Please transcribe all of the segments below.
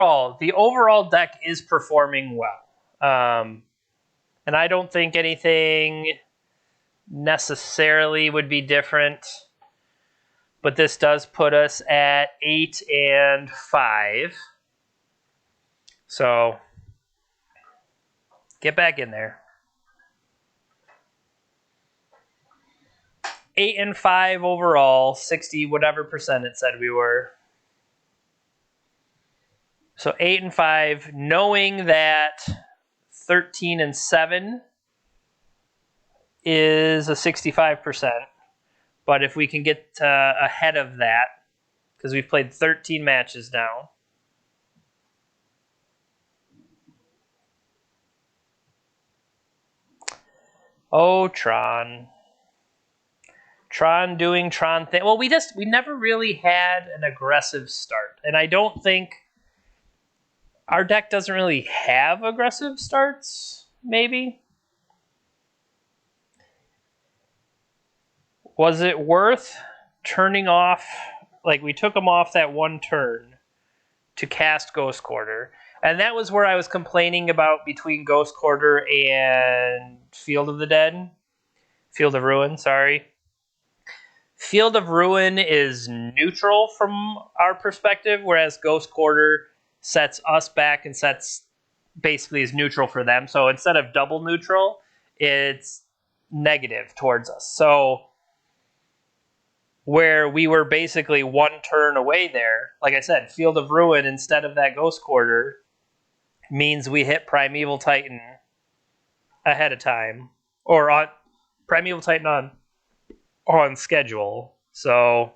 The overall deck is performing well. And I don't think anything necessarily would be different. But this does put us at 8-5. So get back in there. 8-5 overall, 60 whatever percent it said we were. So 8-5, knowing that 13-7 is a 65%. But if we can get ahead of that, because we've played 13 matches now. Oh, Tron. Tron doing Tron thing. Well, we never really had an aggressive start. And I don't think our deck doesn't really have aggressive starts, maybe. Was it worth turning off, like we took them off that one turn to cast Ghost Quarter? And that was where I was complaining about between Ghost Quarter and Field of Ruin, sorry. Field of Ruin is neutral from our perspective, whereas Ghost Quarter sets us back and sets basically is neutral for them. So instead of double neutral, it's negative towards us. So where we were basically one turn away there, like I said, Field of Ruin instead of that Ghost Quarter means we hit Primeval Titan ahead of time, or on Primeval Titan on schedule. So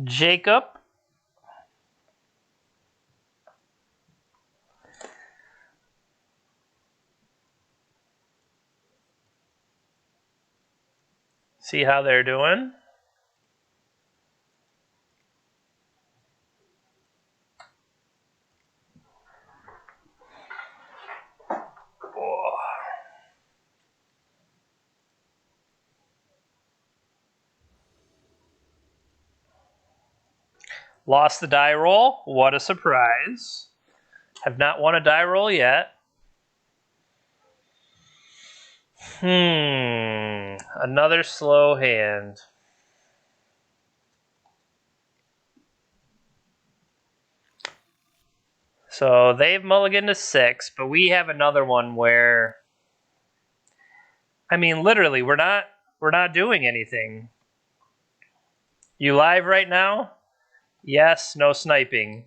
Jacob, see how they're doing. Lost the die roll. What a surprise. Have not won a die roll yet. Another slow hand. So they've mulliganed to 6, but we have another one where, I mean, literally, we're not doing anything. You live right now? Yes, no sniping.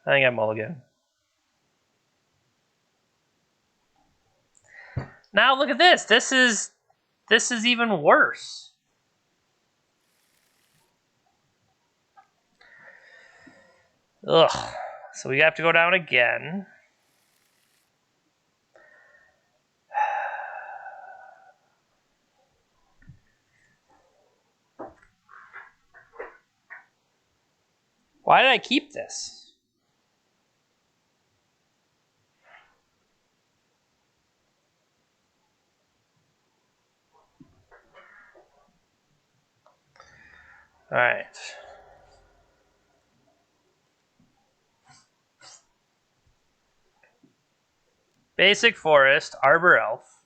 I think I mulligan. Now look at this. This is even worse. Ugh. So we have to go down again. Why did I keep this? All right. Basic Forest, Arbor Elf.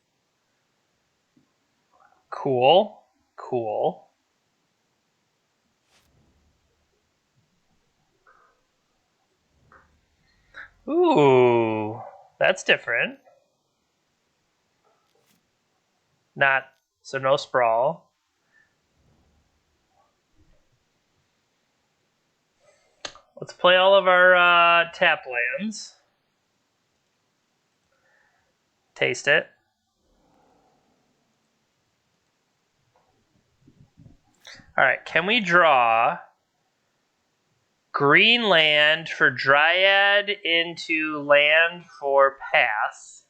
Cool. Cool. Ooh, that's different. So no sprawl. Let's play all of our tap lands. Taste it. All right, can we draw green land for Dryad into land for Path?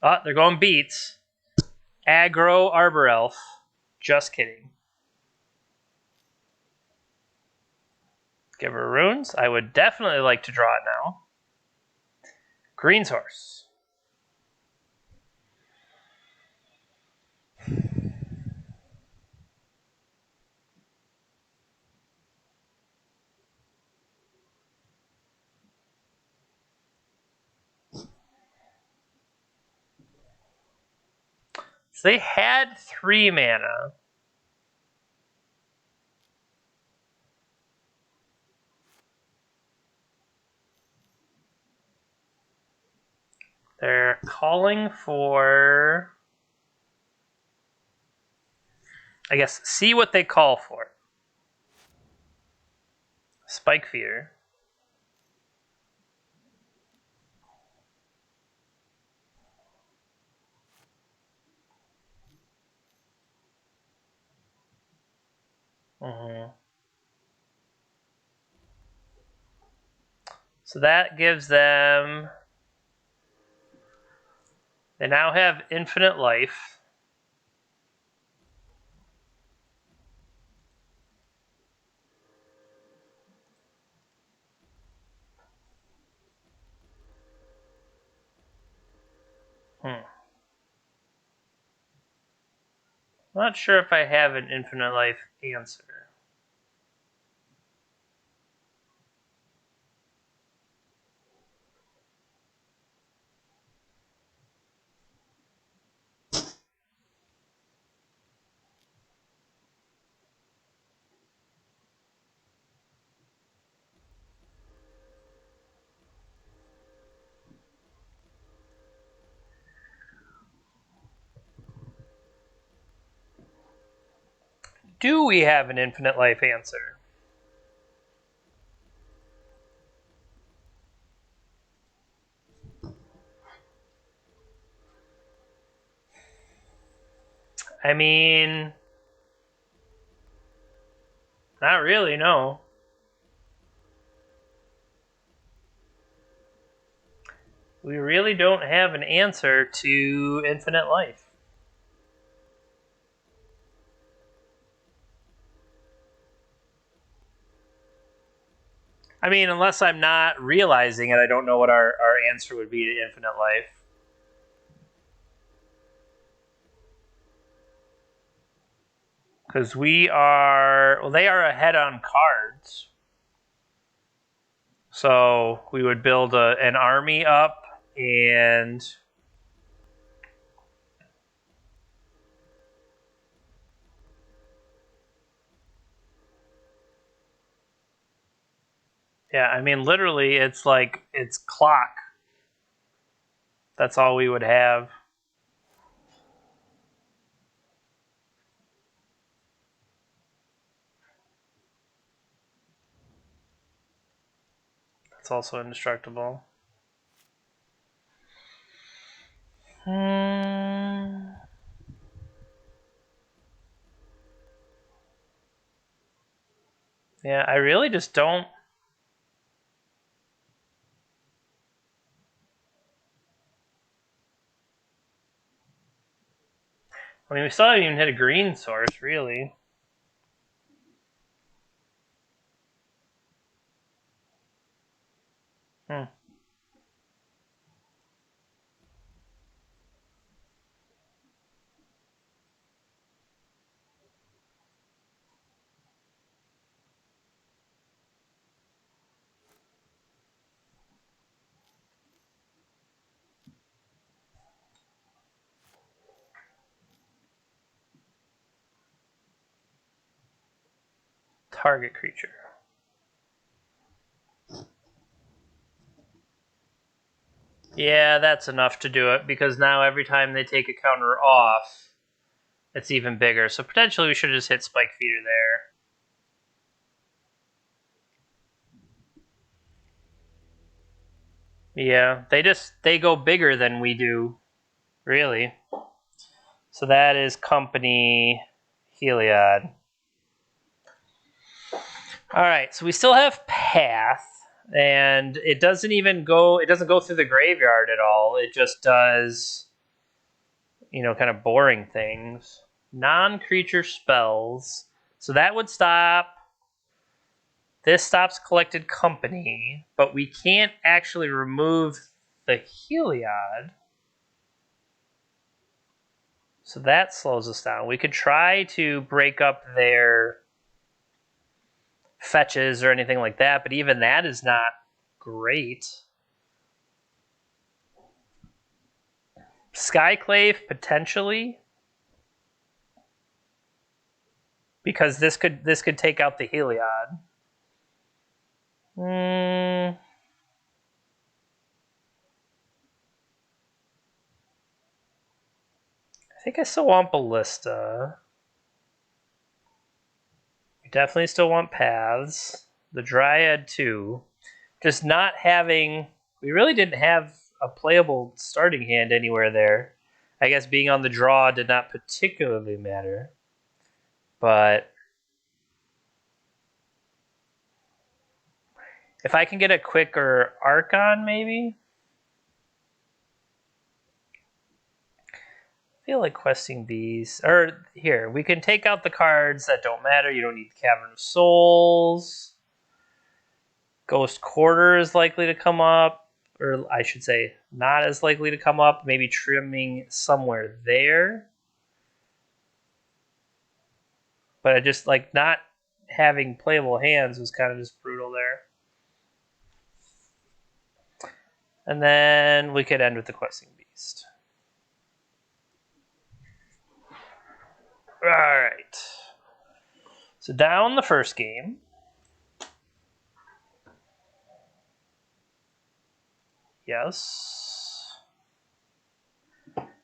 Oh, they're going beats. Aggro Arbor Elf. Just kidding. Give her runes. I would definitely like to draw it now. Green source. So they had 3 mana. They're calling for, I guess, see what they call for. Spike Feeder. So that gives them, they now have infinite life. Not sure if I have an infinite life answer. Do we have an infinite life answer? I mean, not really, no. We really don't have an answer to infinite life. I mean, unless I'm not realizing it, I don't know what our answer would be to infinite life. Because we are, well, they are ahead on cards. So we would build an army up and yeah, I mean, literally, it's like, it's clock. That's all we would have. That's also indestructible. Yeah, I really just don't. I mean, we still haven't even hit a green source, really. Target creature. Yeah, that's enough to do it, because now every time they take a counter off, it's even bigger. So potentially we should just hit Spike Feeder there. Yeah, they go bigger than we do, really. So that is Company Heliod. All right, so we still have Path, and it doesn't go through the graveyard at all. It just does, kind of boring things. Non-creature spells. So that would stop. This stops collected company, but we can't actually remove the Heliod. So that slows us down. We could try to break up their fetches or anything like that, but even that is not great. Skyclave, potentially. because this could take out the Heliod. I think I still want Ballista. We definitely still want Paths. The Dryad too. Just not having... We really didn't have a playable starting hand anywhere there. I guess being on the draw did not particularly matter. But if I can get a quicker Archon, maybe? I feel like questing bees. Or here, we can take out the cards that don't matter. You don't need Cavern of Souls. Ghost Quarter is likely to come up. Or I should say, not as likely to come up. Maybe trimming somewhere there. But I just like not having playable hands was kind of just brutal there. And then we could end with the Questing Beast. All right. So down the first game. Yes.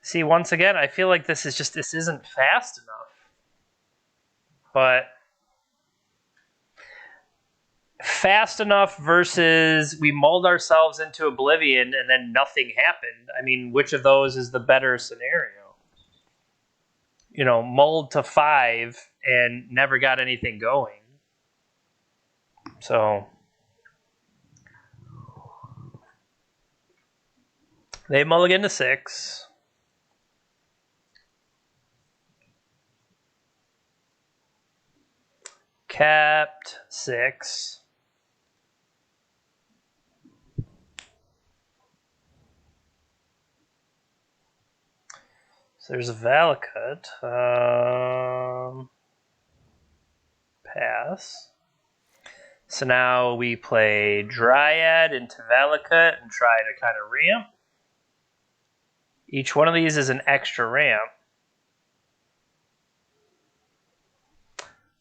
See, once again, I feel like this isn't fast enough. But fast enough versus we mulled ourselves into oblivion and then nothing happened. I mean, which of those is the better scenario? You know, mulled to 5 and never got anything going. So they mulligan to 6. Capped 6. So there's a Valakut. Pass. So now we play Dryad into Valakut and try to kind of ramp. Each one of these is an extra ramp.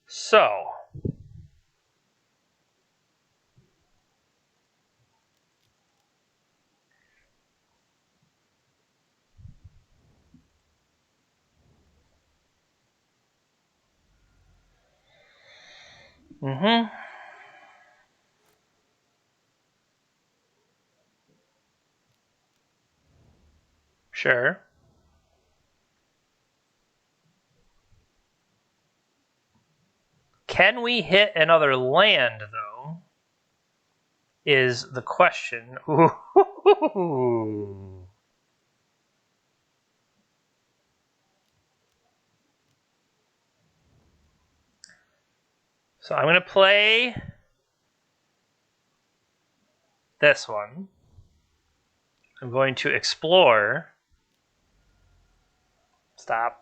So sure. Can we hit another land, though, is the question. Ooh. So I'm going to play this one. I'm going to explore. Stop.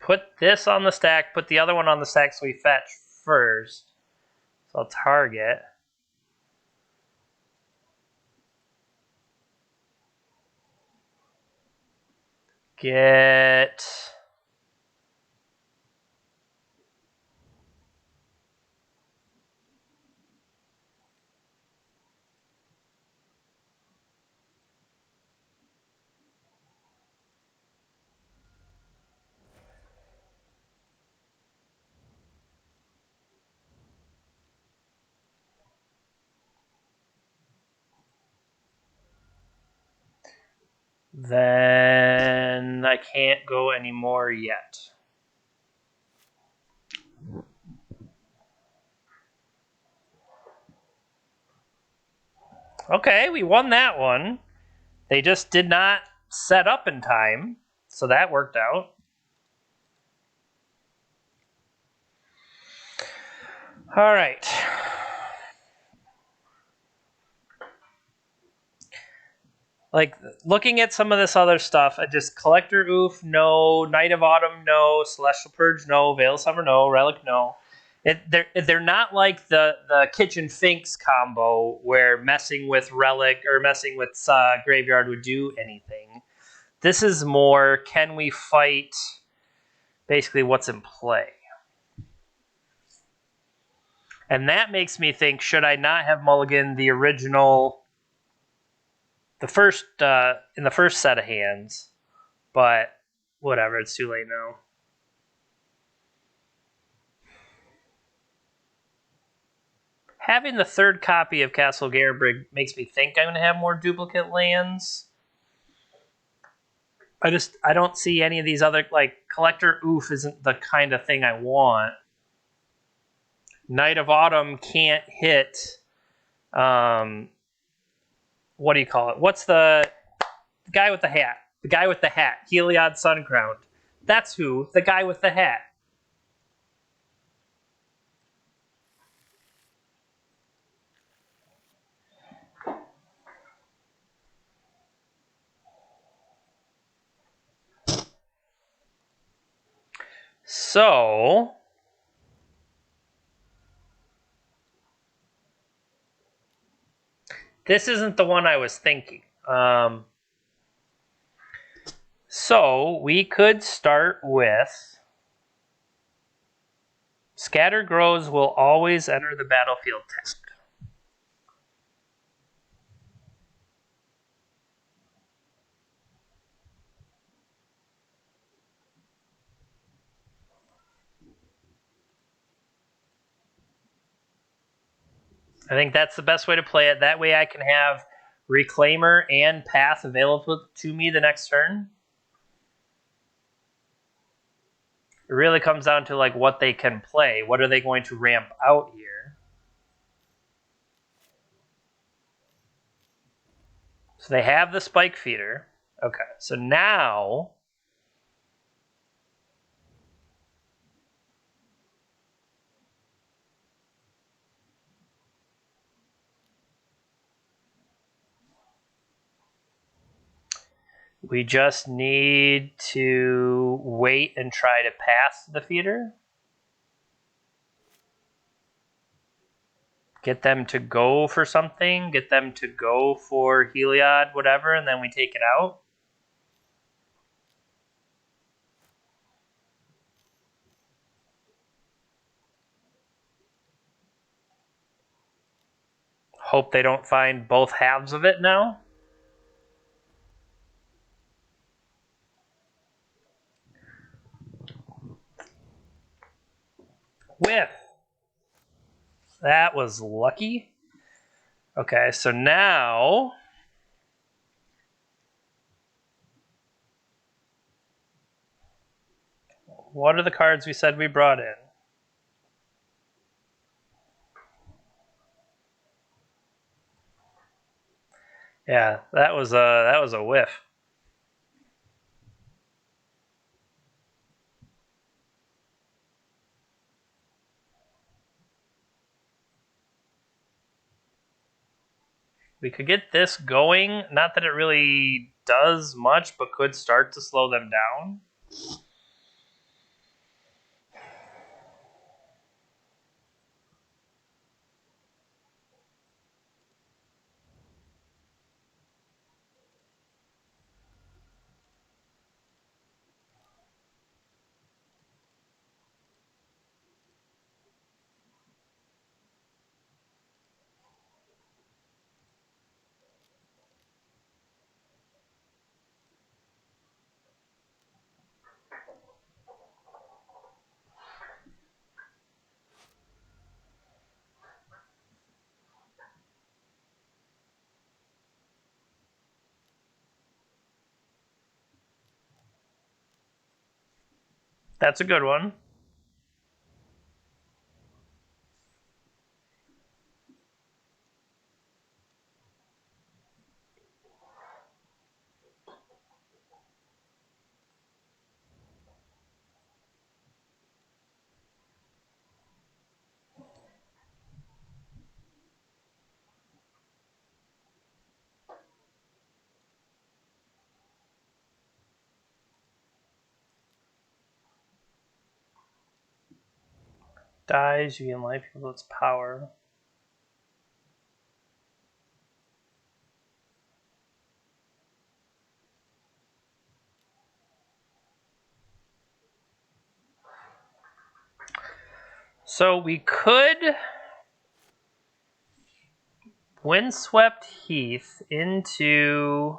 Put this on the stack, put the other one on the stack so we fetch first. So I'll target. Get... Then I can't go anymore yet. Okay, we won that one. They just did not set up in time, so that worked out. All right. Like, looking at some of this other stuff, I just Collector Oof, no. Night of Autumn, no. Celestial Purge, no. Veil of Summer, no. Relic, no. They're not like the Kitchen Finks combo where messing with Relic or messing with Graveyard would do anything. This is more, can we fight basically what's in play? And that makes me think, should I not have mulliganed the original, the first in the first set of hands? But whatever, it's too late now. Having the third copy of Castle Garabrig makes me think I'm going to have more duplicate lands. I don't see any of these other, like, Collector Oof isn't the kind of thing I want. Night of Autumn can't hit, what do you call it? What's the guy with the hat? The guy with the hat, Heliod Suncrowned. That's who, the guy with the hat. So, this isn't the one I was thinking. So, we could start with Scatter Grows will always enter the battlefield tapped. I think that's the best way to play it. That way I can have Reclaimer and Path available to me the next turn. It really comes down to like what they can play. What are they going to ramp out here? So they have the Spike Feeder. Okay, so now we just need to wait and try to pass the feeder. Get them to go for something. Get them to go for Heliod, whatever, and then we take it out. Hope they don't find both halves of it now. Whiff. That was lucky. Okay, so now what are the cards we said we brought in? Yeah, that was a whiff. We could get this going. Not that it really does much, but could start to slow them down. That's a good one. Dies, you gain life equals its power. So we could Windswept Heath into...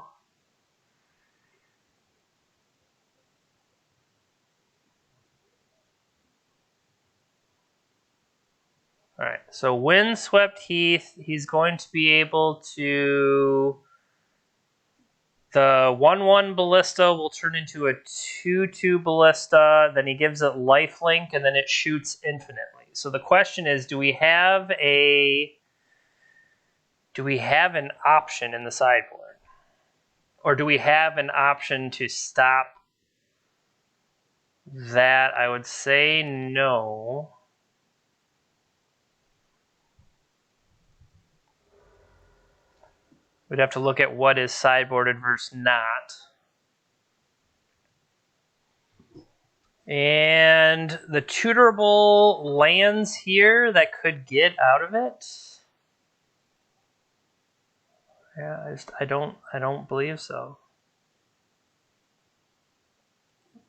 All right, so Windswept Heath, he's going to be able to... The 1/1 Ballista will turn into a 2/2 Ballista, then he gives it lifelink, and then it shoots infinitely. So the question is, do we have an option in the sideboard? Or do we have an option to stop that? I would say no. We'd have to look at what is sideboarded versus not. And the tutorable lands here that could get out of it. Yeah, I don't believe so.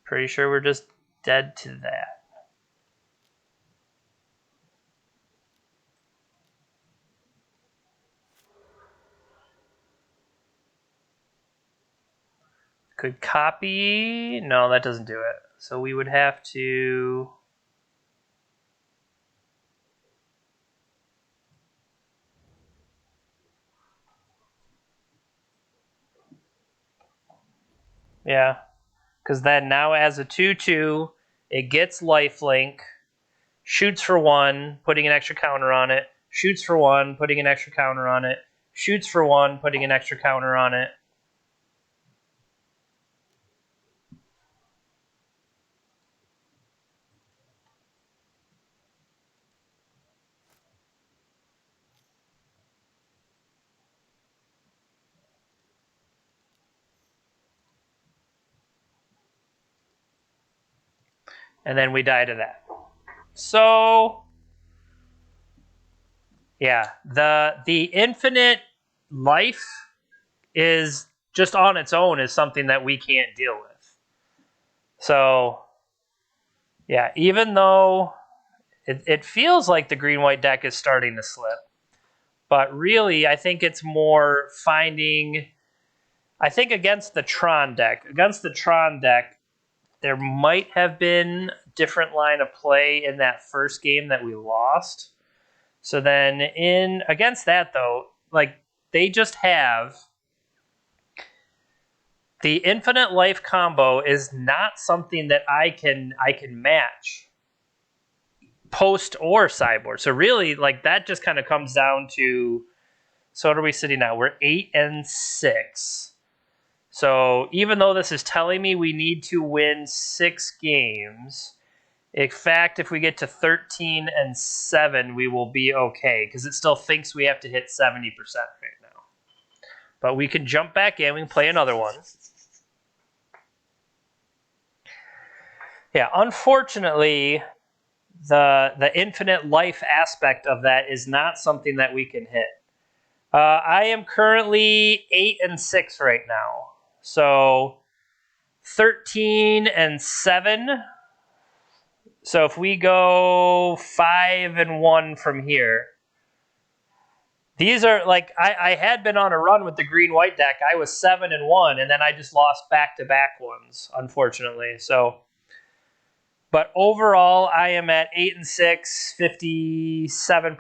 Pretty sure we're just dead to that. Could copy. No, that doesn't do it. So we would have to... Yeah, because then now as a 2/2, it gets lifelink, shoots for 1, putting an extra counter on it, shoots for 1, putting an extra counter on it, shoots for 1, putting an extra counter on it. And then we die to that. So, yeah, the infinite life is just on its own is something that we can't deal with. So, yeah, even though it feels like the green-white deck is starting to slip, but really I think it's more finding... I think against the Tron deck, there might have been a different line of play in that first game that we lost. So then against that though, like they just have the infinite life combo is not something that I can match post or sideboard. So really like that just kind of comes down to, so what are we sitting now? We're 8-6. So even though this is telling me we need to win 6 games, in fact, if we get to 13-7, we will be okay because it still thinks we have to hit 70% right now. But we can jump back in. We can play another one. Yeah, unfortunately, the infinite life aspect of that is not something that we can hit. I am currently 8-6 right now. So 13-7. So if we go 5-1 from here, these are like I had been on a run with the green-white deck. I was 7-1, and then I just lost back-to-back ones, unfortunately. So, but overall, I am at 8-6, 57%.